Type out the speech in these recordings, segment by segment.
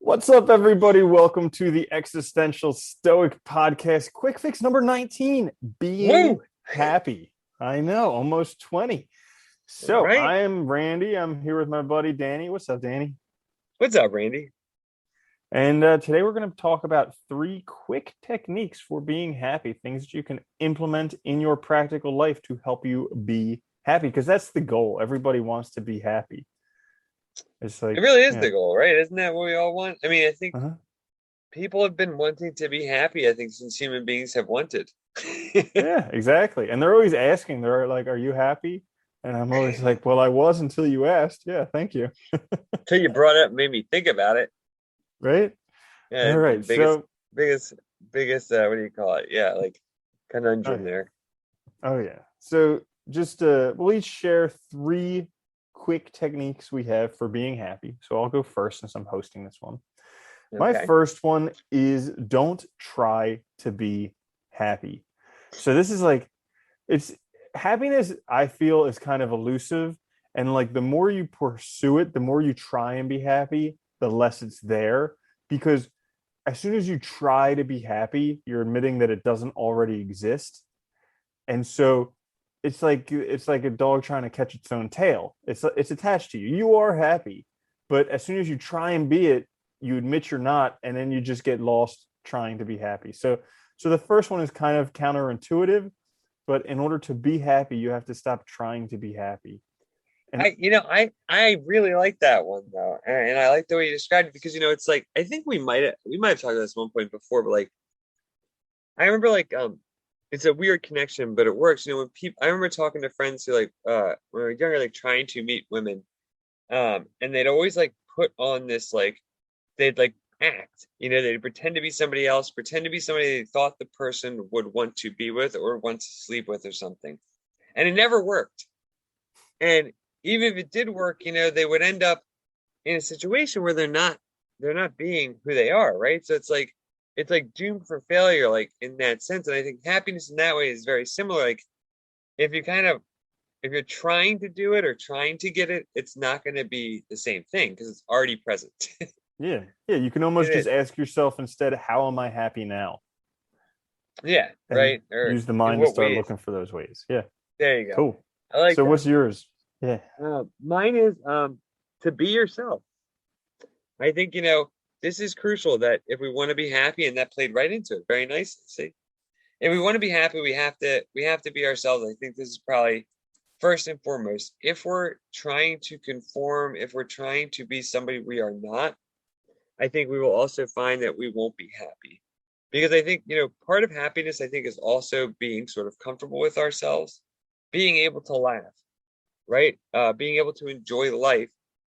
What's up, everybody? Welcome to the Existential Stoic Podcast, quick fix number 19, being Woo! happy. I know, almost 20. So Right? I am Randy. I'm here with my buddy Danny. What's up, Danny? What's up, Randy? And today we're going to talk about three quick techniques for being happy, things that you can implement in your practical life to help you be happy, because that's the goal. Everybody wants to be happy. It's It like, really is yeah, the goal, right? Isn't that what we all want? I mean, I think uh-huh. people have been wanting to be happy, I think, since human beings have wanted. Yeah, exactly. And they're always asking, they're like, "Are you happy?" And I'm always like, "Well, I was until you asked." Yeah, thank you. Till you brought it up, made me think about it. Right? All Yeah, the right. biggest, So, biggest, biggest, what do you call it? Yeah, like oh conundrum yeah. there. Oh yeah. So, just we'll each share three quick techniques we have for being happy. So, I'll go first since I'm hosting this one. My Okay. first one is don't try to be happy. So, this is like it's happiness, I feel, is kind of elusive, and like the more you pursue it, the more you try and be happy, the less it's there, because as soon as you try to be happy, you're admitting that it doesn't already exist. And so it's like a dog trying to catch its own tail. It's attached to you. You are happy, but as soon as you try and be it, you admit you're not, and then you just get lost trying to be happy. So the first one is kind of counterintuitive, but in order to be happy, you have to stop trying to be happy. And I really like that one though, and I like the way you described it because it's like I think we might have talked about this one point before, but like I remember it's a weird connection, but it works. When people I remember talking to friends who when we were younger, like trying to meet women, and they'd always like put on this they'd like act, they'd pretend to be somebody else, pretend to be somebody they thought the person would want to be with or want to sleep with or something. And it never worked. And even if it did work, they would end up in a situation where they're not being who they are, right? So it's like doomed for failure, like in that sense. And I think happiness in that way is very similar. Like if you kind of if you're trying to do it or trying to get it, it's not going to be the same thing because it's already present. yeah, yeah, you can It almost just is. ask yourself instead, how am I happy now? Yeah, And right. Or use the in mind to what start ways? looking for those ways. Yeah, There you go. cool. I like So that. what's yours? Yeah. Mine is to be yourself. I think this is crucial that if we want to be happy, and that played right into it very nicely. See, if we want to be happy, we have to be ourselves. I think this is probably first and foremost. If we're trying to conform, if we're trying to be somebody we are not, I think we will also find that we won't be happy. Because I think, part of happiness, I think, is also being sort of comfortable with ourselves, being able to laugh, right? Being able to enjoy life.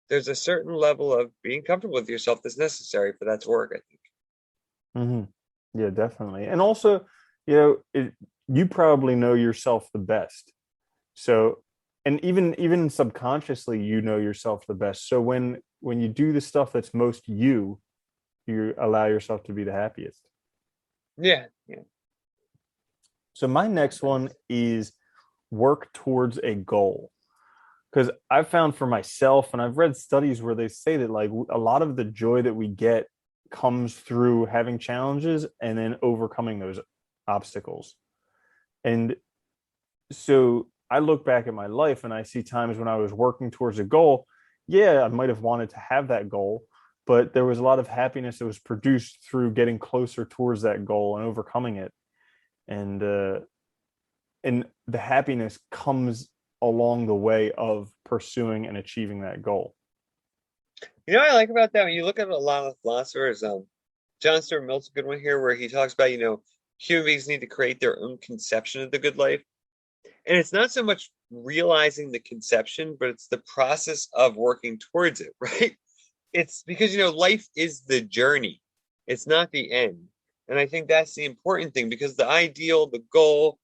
There's a certain level of being comfortable with yourself that's necessary for that to work, I think. Hmm. Yeah, definitely. And also, you probably know yourself the best. So, and even subconsciously, you know yourself the best. So when you do the stuff that's most you, you allow yourself to be the happiest. Yeah, yeah. So my next one Nice. is work towards a goal. Because I've found for myself, and I've read studies where they say that like a lot of the joy that we get comes through having challenges and then overcoming those obstacles. And so I look back at my life and I see times when I was working towards a goal. Yeah, I might have wanted to have that goal, but there was a lot of happiness that was produced through getting closer towards that goal and overcoming it. And and the happiness comes along the way of pursuing and achieving that goal. What I like about that when you look at a lot of philosophers, John Stuart Mill's a good one here, where he talks about, human beings need to create their own conception of the good life. And it's not so much realizing the conception, but it's the process of working towards it, right? It's because, life is the journey, it's not the end. And I think that's the important thing because the ideal, the goal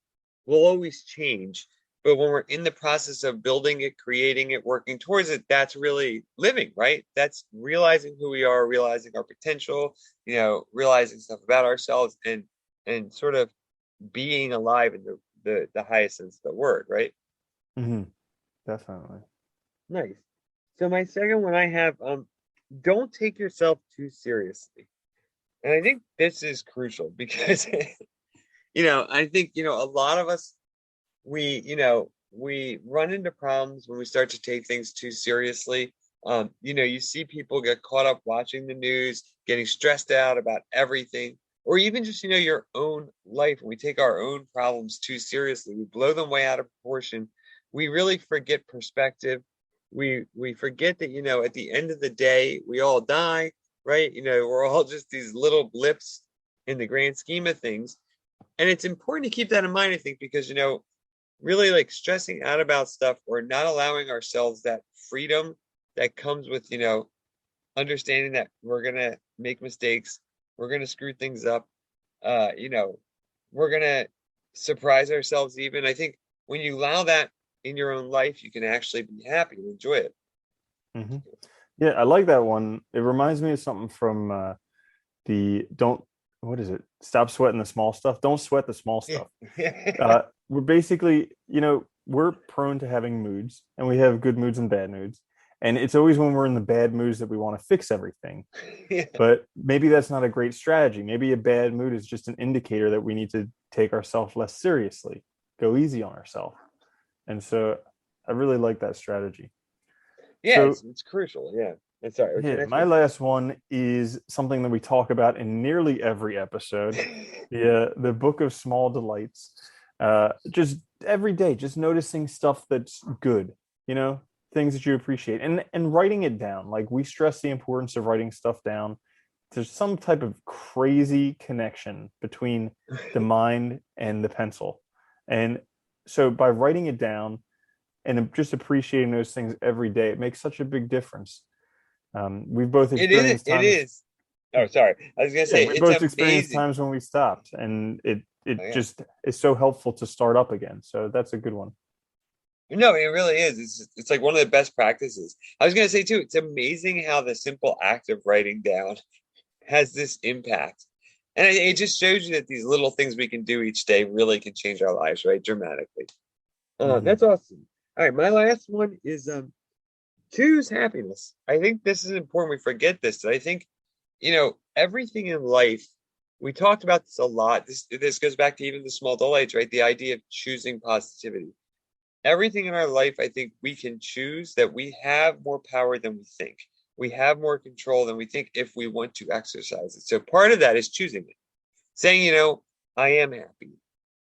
will always change. But when we're in the process of building it, creating it, working towards it, that's really living, right? That's realizing who we are, realizing our potential, realizing stuff about ourselves and sort of being alive in the highest sense of the word, right? Mm-hmm. Definitely. Nice. So my second one I have don't take yourself too seriously. And I think this is crucial because, I think, a lot of us, we run into problems when we start to take things too seriously. You see people get caught up watching the news, getting stressed out about everything, or even just, your own life. When we take our own problems too seriously, we blow them way out of proportion. We really forget perspective. We forget that, at the end of the day, we all die, right? We're all just these little blips in the grand scheme of things. And it's important to keep that in mind, I think, because, really like stressing out about stuff or not allowing ourselves that freedom that comes with, understanding that we're gonna make mistakes, we're gonna screw things up, uh, you know, we're gonna surprise ourselves even. I think when you allow that in your own life, you can actually be happy and enjoy it. Hmm. Yeah, I like that one. It reminds me of something from the don't what is it? Stop sweating the small stuff. Don't sweat the small Yeah. stuff. We're basically, we're prone to having moods, and we have good moods and bad moods. And it's always when we're in the bad moods that we want to fix everything. Yeah. But maybe that's not a great strategy. Maybe a bad mood is just an indicator that we need to take ourselves less seriously, go easy on ourselves. And so I really like that strategy. Yeah, So it's crucial. Yeah. And sorry, what's your yeah, next my last one is something that we talk about in nearly every episode. one? The Book of Small Delights. Just every day, just noticing stuff that's good, things that you appreciate, and writing it down. Like, we stress the importance of writing stuff down. There's some type of crazy connection between the mind and the pencil. And so by writing it down and just appreciating those things every day, it makes such a big difference. We've both It is. experienced It times. is. Oh, sorry. I was gonna Yeah, say we it's both experienced amazing. times when we stopped, and it Oh, yeah. just is so helpful to start up again. So that's a good one. No, it really is. It's like one of the best practices. I was gonna say too, it's amazing how the simple act of writing down has this impact. And it just shows you that these little things we can do each day really can change our lives, right? Dramatically. Hmm. That's awesome. All right, my last one is choose happiness. I think this is important. We forget this. I think, everything in life, we talked about this a lot. This goes back to even the small delights, right? The idea of choosing positivity. Everything in our life, I think we can choose that we have more power than we think. We have more control than we think if we want to exercise it. So part of that is choosing it, saying, I am happy,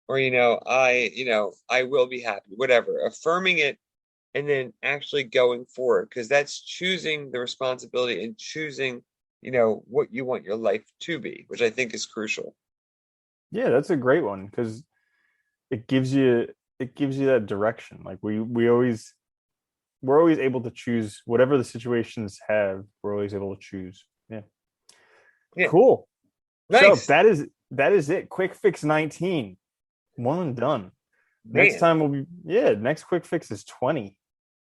or, I will be happy, whatever, affirming it, and then actually going forward, because that's choosing the responsibility and choosing, what you want your life to be, which I think is crucial. Yeah, that's a great one because it gives you that direction. Like we're always able to choose whatever the situations have. We're always able to choose. Yeah, Yeah, cool. So nice, that is it. Quick fix 19, one and done. Next man. time will be next quick fix is 20,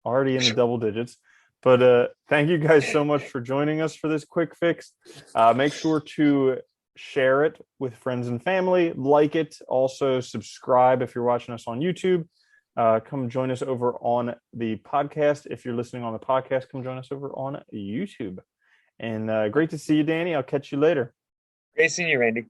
already in the double digits. But thank you guys so much for joining us for this quick fix. Make sure to share it with friends and family, like it, also subscribe if you're watching us on YouTube. Come join us over on the podcast. If you're listening on the podcast, come join us over on YouTube. And great to see you, Danny. I'll catch you later. Great seeing you, Randy.